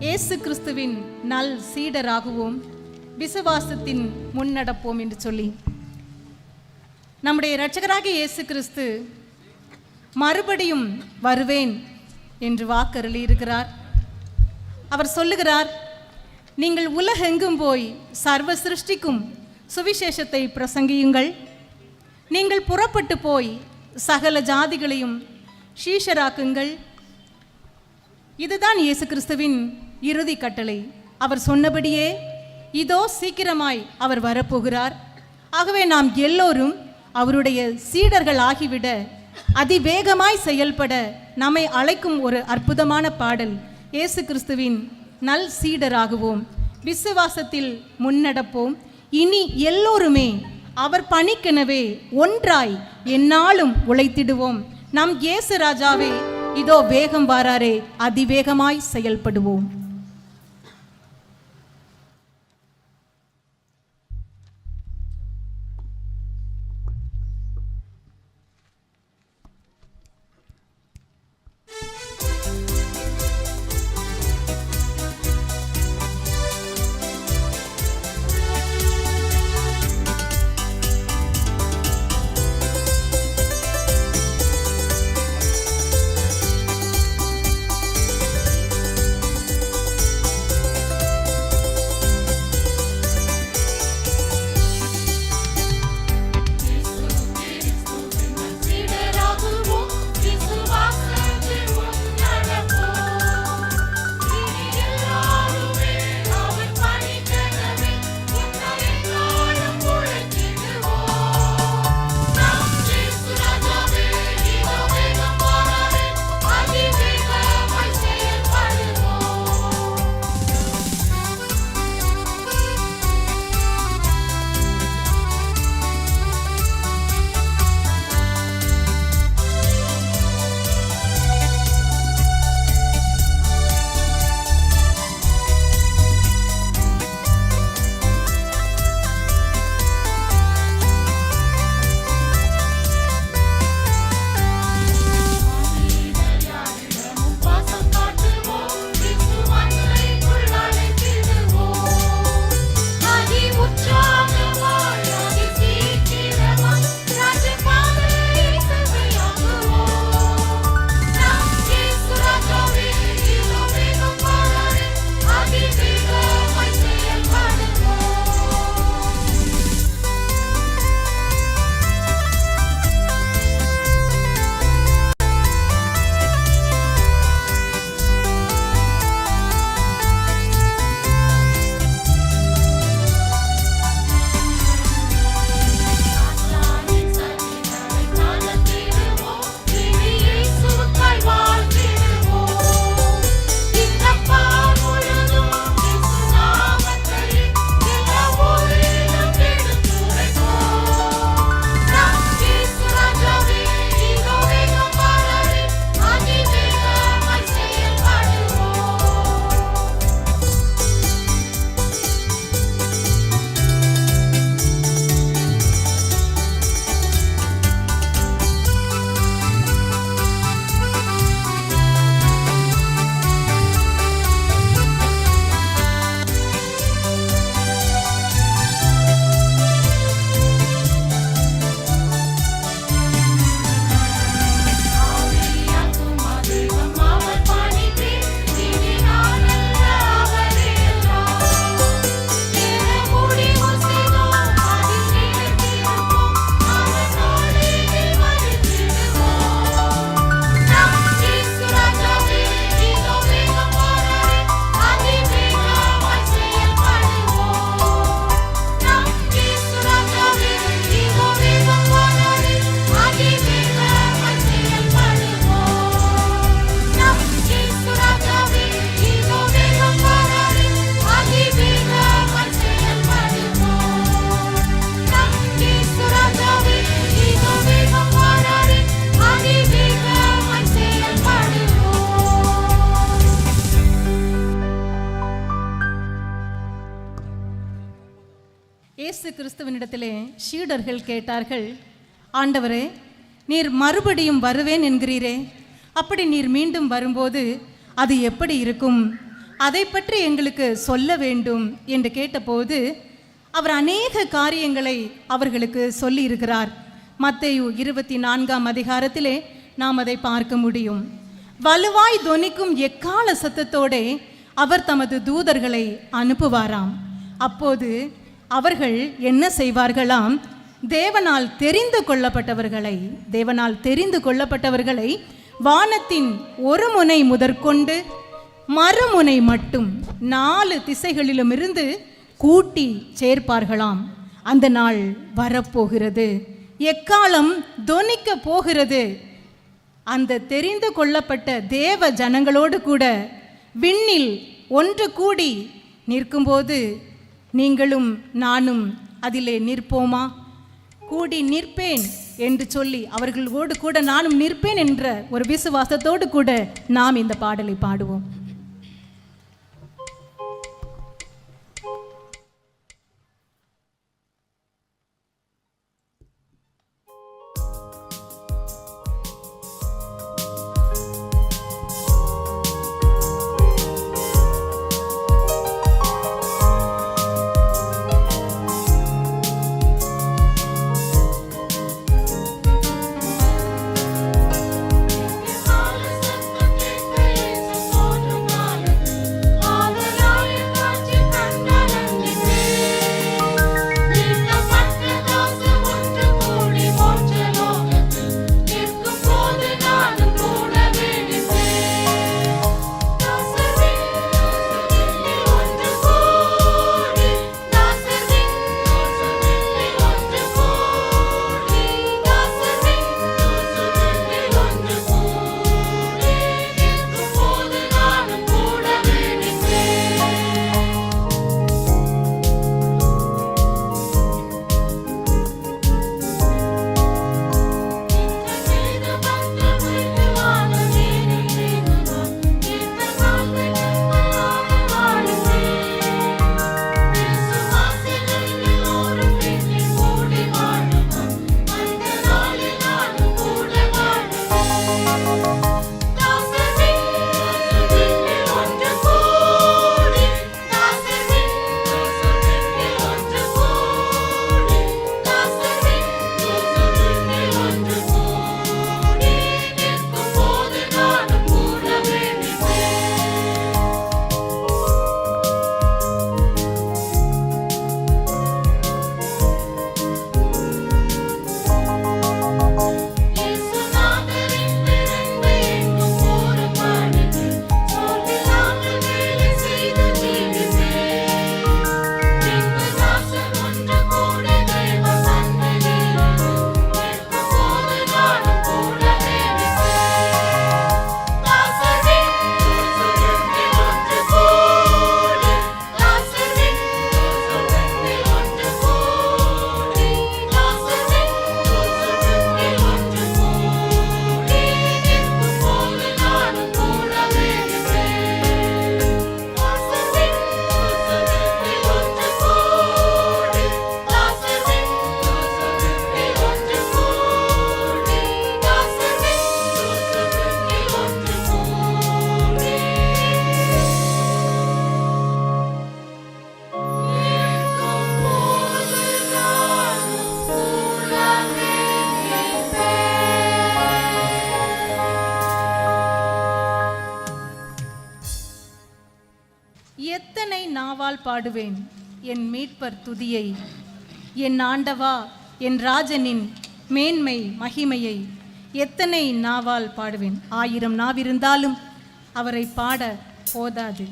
இயேசு கிறிஸ்துவின் நல் சீடராகுவோம், விசுவாசத்தின் முன்னடப்போம் என்று சொல்லி நம்முடைய இரட்சகராகிய இயேசு கிறிஸ்து மறுபடியும் வருவேன் என்று வாக்கருளி இருக்கிறார். அவர் சொல்லுகிறார், நீங்கள் உலகெங்கும் போய் சர்வ சிருஷ்டிக்கும் சுவிசேஷத்தை பிரசங்கியுங்கள். நீங்கள் புறப்பட்டு போய் சகல ஜாதிகளையும் சீஷராக்குங்கள். இதுதான் இயேசு கிறிஸ்துவின் இறுதி கட்டளை. அவர் சொன்னபடியே இதோ சீக்கிரமாய் அவர் வரப்போகிறார். ஆகவே நாம் எல்லோரும் அவருடைய சீடர்கள் ஆகிவிட அதிவேகமாய் செயல்பட நம்மை அழைக்கும் ஒரு அற்புதமான பாடல், இயேசு கிறிஸ்துவின் நல் சீடராகுவோம், விசுவாசத்தில் முன்னடப்போம். இனி எல்லோருமே அவர் பணிக்கெனவே ஒன்றாய் எந்நாளும் உழைத்திடுவோம். நம் இயேசு ராஜாவே இதோ வேகம் வாராரே, அதிவேகமாய் செயல்படுவோம். இயேசு கிறிஸ்துவனிடத்திலே சீடர்கள் கேட்டார்கள், ஆண்டவரே, நீர் மறுபடியும் வருவேன் என்கிறீரே, அப்படி நீர் மீண்டும் வரும்போது அது எப்படி இருக்கும்? அதை பற்றி எங்களுக்கு சொல்ல வேண்டும் என்று கேட்டபோது அவர் அநேக காரியங்களை அவர்களுக்கு சொல்லி இருக்கிறார். மத்தேயு 24ஆம் அதிகாரத்திலே நாம் அதை பார்க்க முடியும். வலுவாய் தொனிக்கும் எக்கால சத்தத்தோடே அவர் தமது தூதர்களை அனுப்புவாராம். அப்போது அவர்கள் என்ன செய்வார்களாம்? தேவனால் தெரிந்து கொள்ளப்பட்டவர்களை வானத்தின் ஒரு முனை முதற்கொண்டு மறுமுனை மட்டும் 4 திசைகளிலுமிருந்து கூட்டி சேர்ப்பார்களாம். அந்த நாள் வரப்போகிறது, எக்காலம் தொனிக்க போகிறது. அந்த தெரிந்து கொள்ளப்பட்ட தேவ ஜனங்களோடு கூட விண்ணில் ஒன்று கூடி நிற்கும்போது நீங்களும் நானும் அதிலே நிற்போமா? கூடி நிற்பேன் என்று சொல்லி அவர்களோடு கூட நானும் நிற்பேன் என்ற ஒரு விசுவாசத்தோடு கூட நாம் இந்த பாடலை பாடுவோம். எத்தனை நாவால் பாடுவேன் என் மீட்பர் துதியை, என் ஆண்டவா என் ராஜனின் மேன்மை மகிமையை எத்தனை நாவால் பாடுவேன். 1000 நாவிருந்தாலும் அவரை பாட போதாது.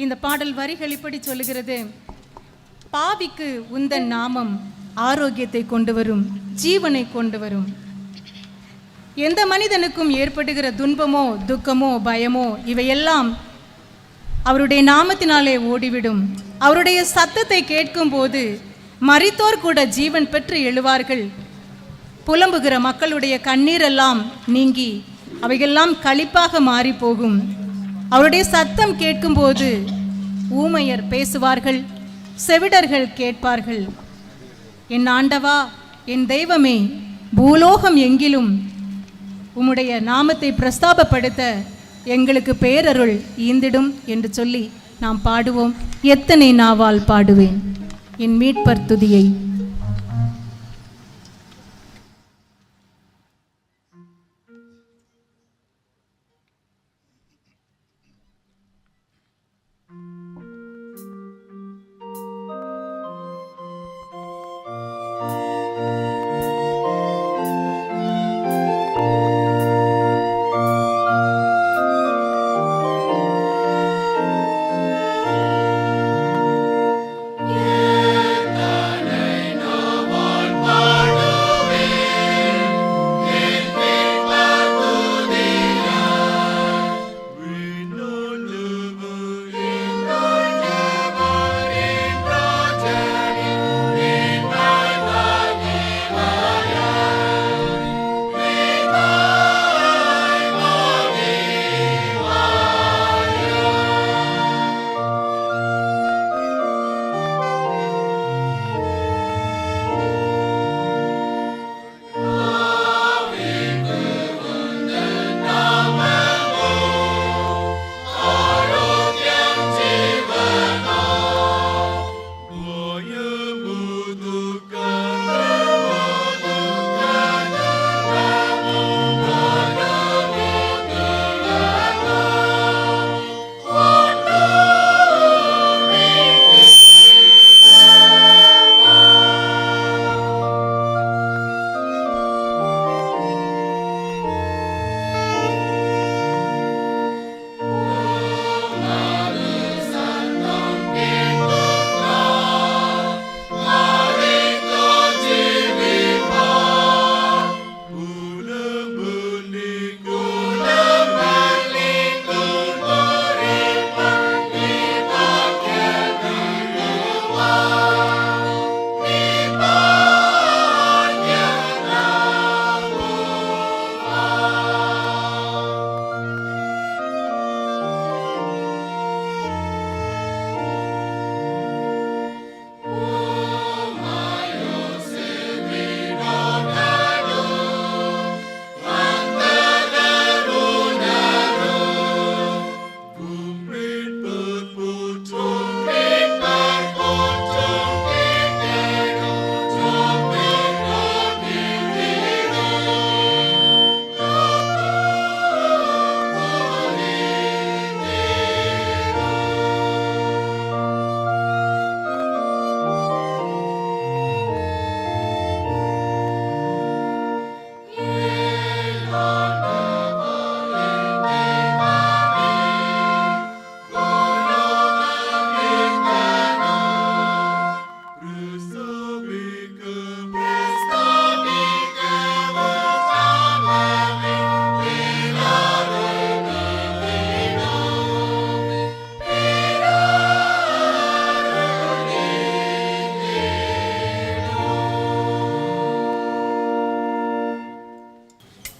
இந்த பாடல் வரிகள் இப்படி சொல்லுகிறது: பாவிக்கு உந்தன் நாமம் ஆரோக்கியத்தை கொண்டு வரும், ஜீவனை கொண்டு வரும். எந்த மனிதனுக்கும் ஏற்படுகிற துன்பமோ துக்கமோ பயமோ இவையெல்லாம் அவருடைய நாமத்தினாலே ஓடிவிடும். அவருடைய சத்தத்தை கேட்கும் போது மரித்தோர் கூட ஜீவன் பெற்று எழுவார்கள். புலம்புகிற மக்களுடைய கண்ணீரெல்லாம் நீங்கி அவையெல்லாம் களிப்பாக மாறி போகும். அவருடைய சத்தம் கேட்கும்போது ஊமையர் பேசுவார்கள், செவிடர்கள் கேட்பார்கள். என் ஆண்டவா என் தெய்வமே, பூலோகம் எங்கிலும் உம்முடைய நாமத்தை பிரஸ்தாபப்படுத்த எங்களுக்கு பேரருள் ஈந்திடும் என்று சொல்லி நாம் பாடுவோம். எத்தனை நாவால் பாடுவேன் என் மீட்பர் துதியை.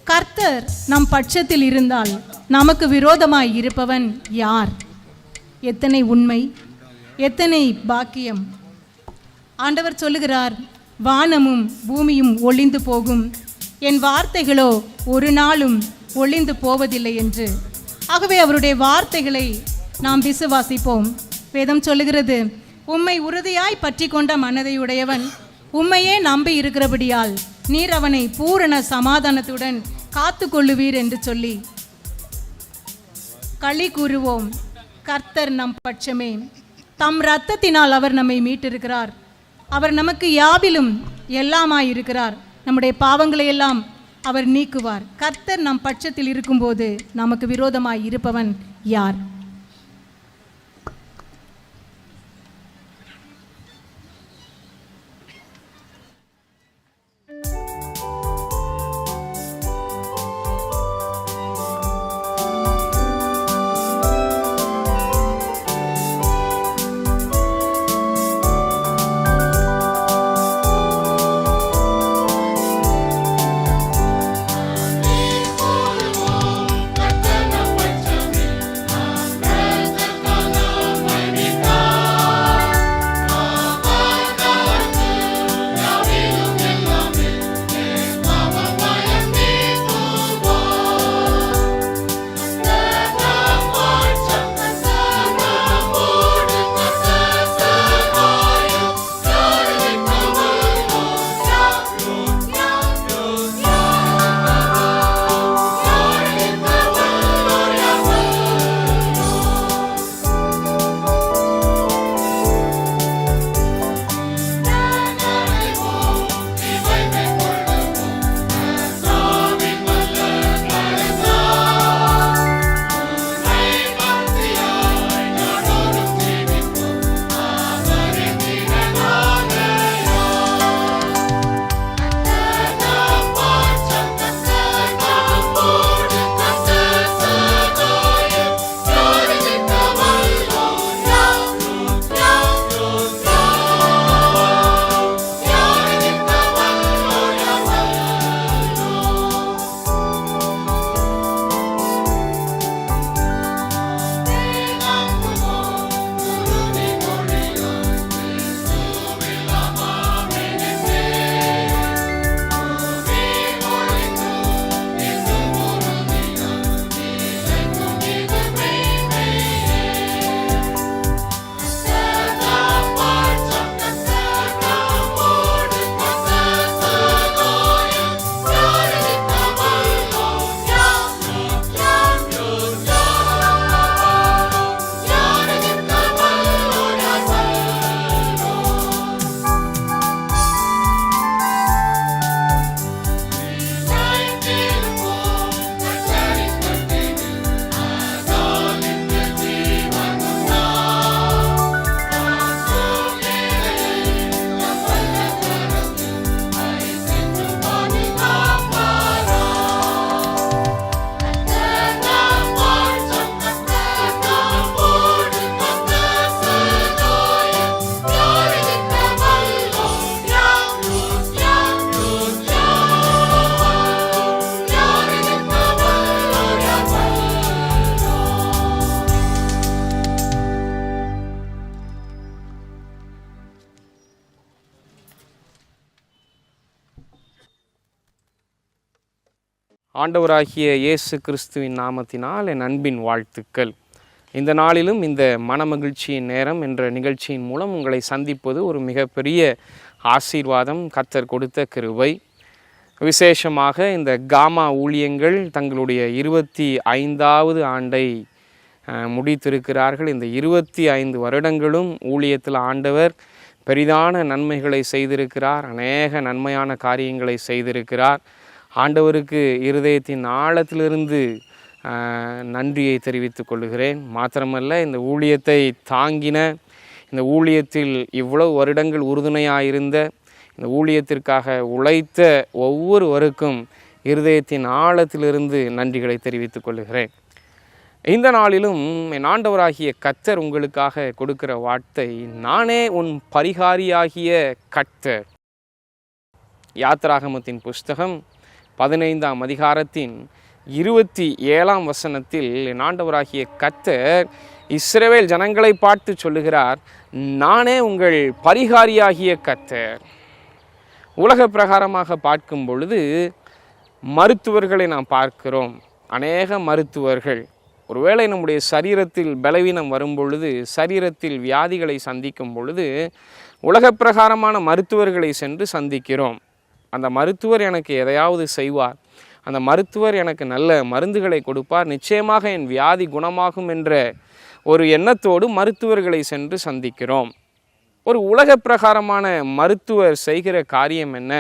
கர்த்தர் நம் பட்சத்தில் இருந்தால் நமக்கு விரோதமாய் இருப்பவன் யார்? எத்தனை உண்மை, எத்தனை பாக்கியம்! ஆண்டவர் சொல்லுகிறார், வானமும் பூமியும் ஒளிந்து போகும், என் வார்த்தைகளோ ஒரு நாளும் ஒளிந்து போவதில்லை என்று. ஆகவே அவருடைய வார்த்தைகளை நாம் விசுவாசிப்போம். வேதம் சொல்லுகிறது, உம்மை உறுதியாய் பற்றி கொண்ட மனதையுடையவன் உம்மையே நம்பி இருக்கிறபடியால் நீர் அவனை பூரண சமாதானத்துடன் காத்து கொள்ளுவீர் என்று சொல்லி களி கூறுவோம். கர்த்தர் நம் பட்சமே, தம் இரத்தத்தினால் அவர் நம்மை மீட்டிருக்கிறார். அவர் நமக்கு யாவிலும் எல்லாமாயிருக்கிறார். நம்முடைய பாவங்களை எல்லாம் அவர் நீக்குவார். கர்த்தர் நம் பட்சத்தில் இருக்கும்போது நமக்கு விரோதமாய் இருப்பவன் யார்? Kata ஆண்டவராகிய இயேசு கிறிஸ்துவின் நாமத்தினால் என் அன்பின் வாழ்த்துக்கள். இந்த நாளிலும் இந்த மனமகிழ்ச்சியின் நேரம் என்ற நிகழ்ச்சியின் மூலம் உங்களை சந்திப்பது ஒரு மிகப்பெரிய ஆசீர்வாதம், கர்த்தர் கொடுத்த கிருபை. விசேஷமாக இந்த காமா ஊழியங்கள் தங்களுடைய 25வது ஆண்டை முடித்திருக்கிறார்கள். இந்த 25 வருடங்களும் ஊழியத்தில் ஆண்டவர் பெரிதான நன்மைகளை செய்திருக்கிறார், அநேக நன்மையான காரியங்களை செய்திருக்கிறார். ஆண்டவருக்கு இருதயத்தின் ஆழத்திலிருந்து நன்றியை தெரிவித்துக் கொள்கிறேன். மாத்திரமல்ல, இந்த ஊழியத்தை தாங்கின, இந்த ஊழியத்தில் இவ்வளவு வருடங்கள் உறுதுணையாயிருந்த, இந்த ஊழியத்திற்காக உழைத்த ஒவ்வொருவருக்கும் இருதயத்தின் ஆழத்திலிருந்து நன்றிகளை தெரிவித்துக் கொள்கிறேன். இந்த நாளிலும் என் ஆண்டவராகிய கர்த்தர் உங்களுக்காக கொடுக்கிற வார்த்தை, நானே உன் பரிகாரியாகிய கர்த்தர். யாத்திராகமத்தின் புஸ்தகம் 15ஆம் அதிகாரத்தின் 27ஆம் வசனத்தில் என் ஆண்டவராகிய கர்த்தர் இஸ்ரவேல் ஜனங்களை பார்த்து சொல்லுகிறார், நானே உங்கள் பரிகாரியாகிய கர்த்தர். உலக பிரகாரமாக பார்க்கும் பொழுது மருத்துவர்களை நாம் பார்க்கிறோம். அநேக மருத்துவர்கள் ஒருவேளை நம்முடைய சரீரத்தில் பலவீனம் வரும் பொழுது, சரீரத்தில் வியாதிகளை சந்திக்கும் பொழுது உலக பிரகாரமான மருத்துவர்களை சென்று சந்திக்கிறோம். அந்த மருத்துவர் எனக்கு எதையாவது செய்வார், அந்த மருத்துவர் எனக்கு நல்ல மருந்துகளை கொடுப்பார், நிச்சயமாக என் வியாதி குணமாகும் என்ற ஒரு எண்ணத்தோடு மருத்துவர்களை சென்று சந்திக்கிறோம். ஒரு உலக பிரகாரமான மருத்துவர் செய்கிற காரியம் என்ன?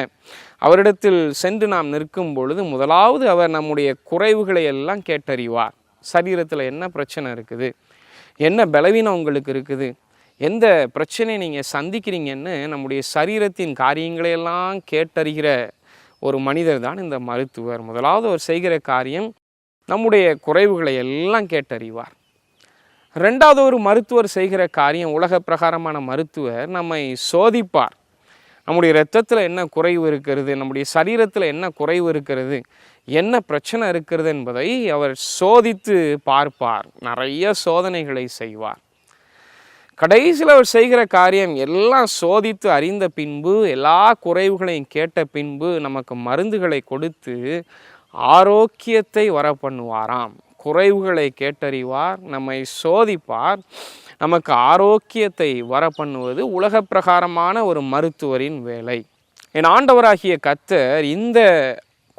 அவரிடத்தில் சென்று நாம் நிற்கும் பொழுது முதலாவது அவர் நம்முடைய குறைவுகளை எல்லாம் கேட்டறிவார். சரீரத்தில் என்ன பிரச்சனை இருக்குது, என்ன பலவீனம் உங்களுக்கு இருக்குது, எந்த பிரச்சனையை நீங்கள் சந்திக்கிறீங்கன்னு நம்முடைய சரீரத்தின் காரியங்களையெல்லாம் கேட்டறிகிற ஒரு மனிதர் தான் இந்த மருத்துவர். முதலாவது அவர் செய்கிற காரியம் நம்முடைய குறைவுகளை எல்லாம் கேட்டறிவார். ரெண்டாவது ஒரு மருத்துவர் செய்கிற காரியம், உலக பிரகாரமான மருத்துவர் நம்மை சோதிப்பார். நம்முடைய இரத்தத்தில் என்ன குறைவு இருக்கிறது, நம்முடைய சரீரத்தில் என்ன குறைவு இருக்கிறது, என்ன பிரச்சனை இருக்கிறது என்பதை அவர் சோதித்து பார்ப்பார். நிறைய சோதனைகளை செய்வார். கடைசியில் அவர் செய்கிற காரியம் எல்லாம் சோதித்து அறிந்த பின்பு, எல்லா குறைவுகளையும் கேட்ட பின்பு நமக்கு மருந்துகளை கொடுத்து ஆரோக்கியத்தை வர பண்ணுவாராம். குறைவுகளை கேட்டறிவார், நம்மை சோதிப்பார், நமக்கு ஆரோக்கியத்தை வர பண்ணுவது உலக பிரகாரமான ஒரு மருத்துவரின் வேலை. என் ஆண்டவராகிய கர்த்தர் இந்த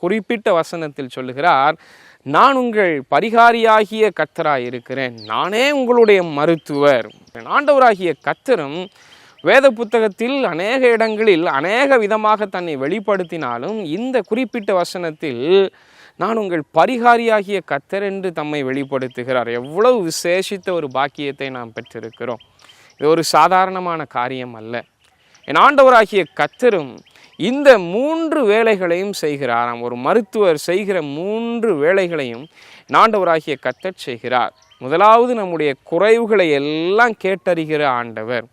குறிப்பிட்ட வசனத்தில் சொல்லுகிறார், நான் உங்கள் பரிகாரியாகிய கர்த்தராய் இருக்கிறேன், நானே உங்களுடைய மருத்துவர். என் ஆண்டவராகிய கர்த்தரும் வேத புத்தகத்தில் அநேக இடங்களில் அநேக விதமாக தன்னை வெளிப்படுத்தினாலும் இந்த குறிப்பிட்ட வசனத்தில் நான் உங்கள் பரிகாரியாகிய கர்த்தர் என்று தம்மை வெளிப்படுத்துகிறார். எவ்வளவு விசேஷித்த ஒரு பாக்கியத்தை நாம் பெற்றிருக்கிறோம். இது ஒரு சாதாரணமான காரியம் அல்ல. என் ஆண்டவராகிய கர்த்தரும் இந்த 3 வேலைகளையும் செய்கிறாராம். ஒரு மருத்துவர் செய்கிற 3 வேலைகளையும் ஆண்டவராகிய கர்த்தர் செய்கிறார். முதலாவது, நம்முடைய குறைவுகளை எல்லாம் கேட்டறிகிற ஆண்டவர்.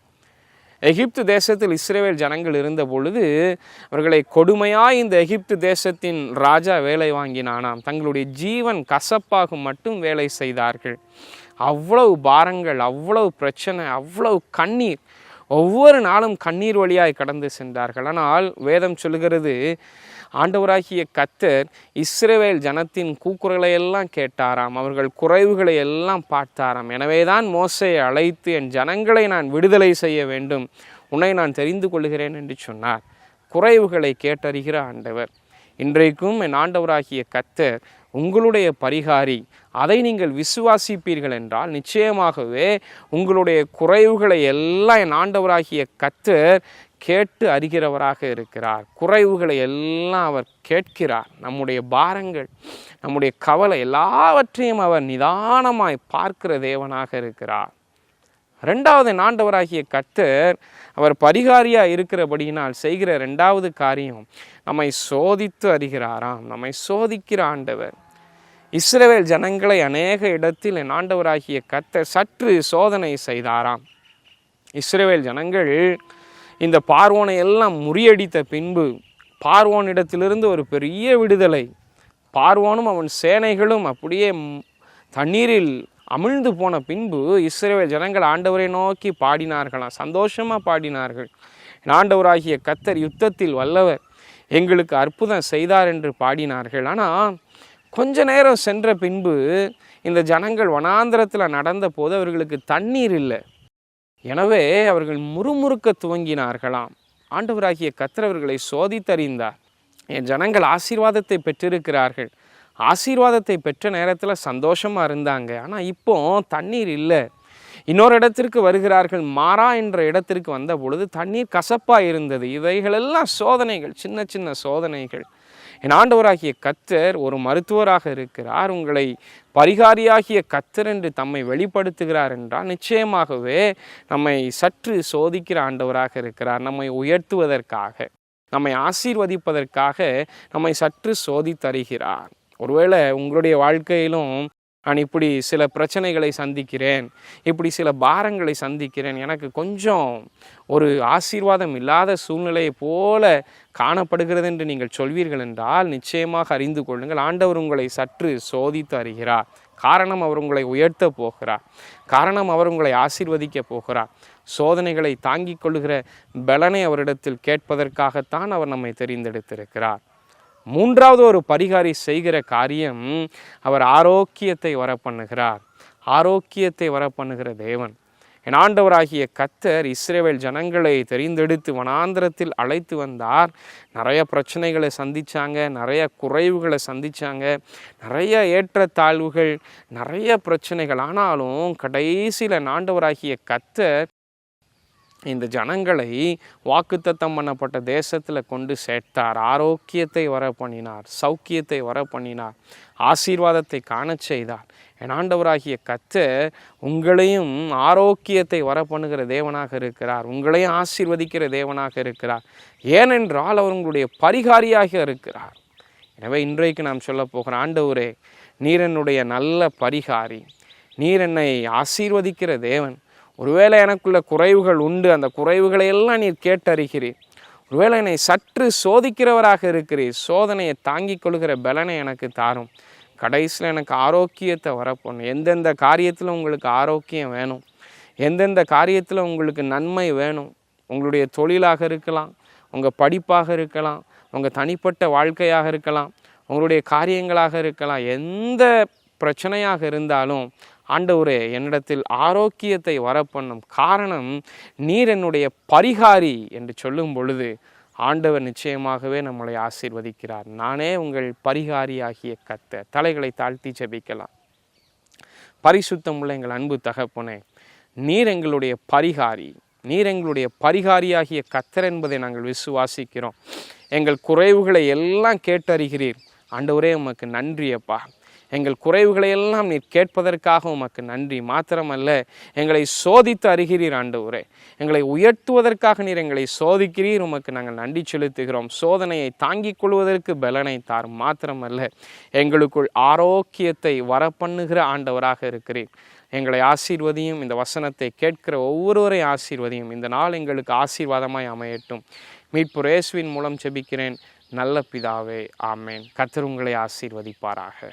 எகிப்து தேசத்தில் இஸ்ரவேல் ஜனங்கள் இருந்த பொழுது அவர்களை கொடுமையாய் இந்த எகிப்து தேசத்தின் ராஜா வேலை வாங்கினானாம். தங்களுடைய ஜீவன் கசப்பாக மட்டும் வேலை செய்தார்கள். அவ்வளவு பாரங்கள், அவ்வளவு பிரச்சனை, அவ்வளவு கண்ணீர், ஒவ்வொரு நாளும் கண்ணீர் வழியாய் கடந்து சென்றார்கள். ஆனால் வேதம் சொல்லுகிறது, ஆண்டவராகிய கர்த்தர் இஸ்ரவேல் ஜனத்தின் கூக்குரலை எல்லாம் கேட்டாராம், அவர்கள் குறைவுகளை எல்லாம் பார்த்தாராம். எனவேதான் மோசேயை அழைத்து, என் ஜனங்களை நான் விடுதலை செய்ய வேண்டும், உன்னை நான் தெரிந்து கொள்கிறேன் என்று சொன்னார். குறைவுகளை கேட்டறிகிற ஆண்டவர். இன்றைக்கும் என் ஆண்டவராகிய கர்த்தர் உங்களுடைய பரிகாரி. அதை நீங்கள் விசுவாசிப்பீர்கள் என்றால் நிச்சயமாகவே உங்களுடைய குறைவுகளை எல்லாம் என் ஆண்டவராகிய கர்த்தர் கேட்டு அறிகிறவராக இருக்கிறார். குறைவுகளை எல்லாம் அவர் கேட்கிறார். நம்முடைய பாரங்கள், நம்முடைய கவலை எல்லாவற்றையும் அவர் நிதானமாய் பார்க்கிற தேவனாக இருக்கிறார். ரெண்டாவது, ஆண்டவராகிய கர்த்தர் அவர் பரிகாரியாக இருக்கிறபடியினால் செய்கிற ரெண்டாவது காரியம், நம்மை சோதித்து அறிகிறாராம். நம்மை சோதிக்கிற ஆண்டவர். இஸ்ரவேல் ஜனங்களை அநேக இடத்தில் என் ஆண்டவராகிய கர்த்தர் சற்று சோதனை செய்தாராம். இஸ்ரவேல் ஜனங்கள் இந்த பார்வோனை எல்லாம் முறியடித்த பின்பு பார்வோனிடத்திலிருந்து ஒரு பெரிய விடுதலை, பார்வோனும் அவன் சேனைகளும் அப்படியே தண்ணீரில் அமிழ்ந்து போன பின்பு இஸ்ரவேல் ஜனங்கள் ஆண்டவரை நோக்கி பாடினார்களாம், சந்தோஷமாக பாடினார்கள். ஆண்டவராகிய கர்த்தர் யுத்தத்தில் வல்லவர், எங்களுக்கு அற்புதம் செய்தார் என்று பாடினார்கள். ஆனால் கொஞ்ச நேரம் சென்ற பின்பு இந்த ஜனங்கள் வனாந்திரத்தில் நடந்த போது அவர்களுக்கு தண்ணீர் இல்லை. எனவே அவர்கள் முறுமுறுக்க துவங்கினார்களாம். ஆண்டவராகிய கர்த்தர் அவர்களை சோதித்தறிந்தார். என் ஜனங்கள் ஆசீர்வாதத்தை பெற்றிருக்கிறார்கள், ஆசீர்வாதத்தை பெற்ற நேரத்தில் சந்தோஷமாக இருந்தாங்க, ஆனால் இப்போ தண்ணீர் இல்லை. இன்னொரு இடத்திற்கு வருகிறார்கள், மாறா என்ற இடத்திற்கு வந்த பொழுது தண்ணீர் கசப்பாக இருந்தது. இவைகளெல்லாம் சோதனைகள், சின்ன சின்ன சோதனைகள். என் ஆண்டவராகிய கர்த்தர் ஒரு மருத்துவராக இருக்கிறார், உங்களை பரிகாரியாகிய கர்த்தர் என்று தம்மை வெளிப்படுத்துகிறார் என்றால் நிச்சயமாகவே நம்மை சற்று சோதிக்கிற ஆண்டவராக இருக்கிறார். நம்மை உயர்த்துவதற்காக, நம்மை ஆசீர்வதிப்பதற்காக நம்மை சற்று சோதித்தருகிறார். ஒருவேளை உங்களுடைய வாழ்க்கையிலும் நான் இப்படி சில பிரச்சனைகளை சந்திக்கிறேன், இப்படி சில பாரங்களை சந்திக்கிறேன், எனக்கு கொஞ்சம் ஒரு ஆசீர்வாதம் இல்லாத சூழ்நிலையை போல காணப்படுகிறது என்று நீங்கள் சொல்வீர்கள் என்றால் நிச்சயமாக அறிந்து கொள்ளுங்கள், ஆண்டவர் உங்களை சற்று சோதித்து அறிகிறார். காரணம், அவர் உங்களை உயர்த்த போகிறார். காரணம், அவர் உங்களை ஆசீர்வதிக்க போகிறார். சோதனைகளை தாங்கிக் கொள்ளுகிற பலனை அவரிடத்தில் கேட்பதற்காகத்தான் அவர் நம்மை தெரிந்தெடுத்திருக்கிறார். மூன்றாவது ஒரு பரிகாரி செய்கிற காரியம், அவர் ஆரோக்கியத்தை வர பண்ணுகிறார். ஆரோக்கியத்தை வர பண்ணுகிற தேவன். என் ஆண்டவராகிய கர்த்தர் இஸ்ரவேல் ஜனங்களை தெரிந்தெடுத்து வனாந்திரத்தில் அழைத்து வந்தார். நிறைய பிரச்சனைகளை சந்தித்தாங்க, நிறைய குறைவுகளை சந்தித்தாங்க, நிறைய ஏற்றத்தாழ்வுகள், நிறைய பிரச்சனைகள். ஆனாலும் கடைசியில் ஆண்டவராகிய கர்த்தர் இந்த ஜனங்களை வாக்குத்தத்தம் பண்ணப்பட்ட தேசத்தில் கொண்டு சேர்த்தார். ஆரோக்கியத்தை வர பண்ணினார், சௌக்கியத்தை வர பண்ணினார், ஆசீர்வாதத்தை காண செய்தார். என் ஆண்டவராகிய கர்த்தர் உங்களையும் ஆரோக்கியத்தை வர பண்ணுகிற தேவனாக இருக்கிறார், உங்களையும் ஆசீர்வதிக்கிற தேவனாக இருக்கிறார். ஏனென்றால் அவர் உங்களுடைய பரிகாரியாக இருக்கிறார். எனவே இன்றைக்கு நாம் சொல்ல போகிற, ஆண்டவரே நீர் என்னுடைய நல்ல பரிகாரி, நீர் என்னை ஆசீர்வதிக்கிற தேவன். ஒருவேளை எனக்குள்ள குறைவுகள் உண்டு, அந்த குறைவுகளை எல்லாம் நீர் கேட்டறிகிறீர். ஒருவேளை என்னை சற்று சோதிக்கிறவராக இருக்கிறீர், சோதனையை தாங்கிக் கொள்கிற பலனை எனக்கு தாரும். கடைசியில் எனக்கு ஆரோக்கியத்தை வரப்போணும். எந்தெந்த காரியத்தில் உங்களுக்கு ஆரோக்கியம் வேணும், எந்தெந்த காரியத்தில் உங்களுக்கு நன்மை வேணும், உங்களுடைய தொழிலாக இருக்கலாம், உங்கள் படிப்பாக இருக்கலாம், உங்கள் தனிப்பட்ட வாழ்க்கையாக இருக்கலாம், உங்களுடைய காரியங்களாக இருக்கலாம், எந்த பிரச்சனையாக இருந்தாலும் ஆண்டவரே என்னிடத்தில் ஆரோக்கியத்தை வரப்பண்ணும். காரணம், நீர் என்னுடைய பரிகாரி என்று சொல்லும் பொழுது ஆண்டவர் நிச்சயமாகவே நம்மளை ஆசீர்வதிக்கிறார். நானே உங்கள் பரிகாரியாகிய கர்த்தர். தலைகளை தாழ்த்தி ஜெபிக்கலாம். பரிசுத்தமுள்ள எங்கள் அன்பு தகப்பனே, நீர் எங்களுடைய பரிகாரி, நீர் எங்களுடைய பரிகாரியாகிய கர்த்தர் என்பதை நாங்கள் விசுவாசிக்கிறோம். எங்கள் குறைவுகளை எல்லாம் கேட்டறிகிறீர். ஆண்டவரே உமக்கு நன்றி அப்பா. எங்கள் குறைவுகளை எல்லாம் நீர் கேட்பதற்காக உமக்கு நன்றி. மாத்திரமல்ல, எங்களை சோதித்து அறிகிறீர் ஆண்டவரே. எங்களை உயர்த்துவதற்காக நீர் எங்களை சோதிக்கிறீர். உமக்கு நாங்கள் நன்றி செலுத்துகிறோம். சோதனையை தாங்கிக் கொள்வதற்கு பலனை தாரும். மாத்திரமல்ல, எங்களுக்குள் ஆரோக்கியத்தை வரப்பண்ணுகிற ஆண்டவராக இருக்கிறீர். எங்களை ஆசீர்வதியும். இந்த வசனத்தை கேட்கிற ஒவ்வொருவரை ஆசீர்வதியும். இந்த நாள் எங்களுக்கு ஆசீர்வாதமாய் அமையட்டும். மீட்பர் இயேசுவின் மூலம் ஜெபிக்கிறேன் நல்ல பிதாவே, ஆமேன். கர்த்தர் உங்களை ஆசீர்வதிப்பாராக.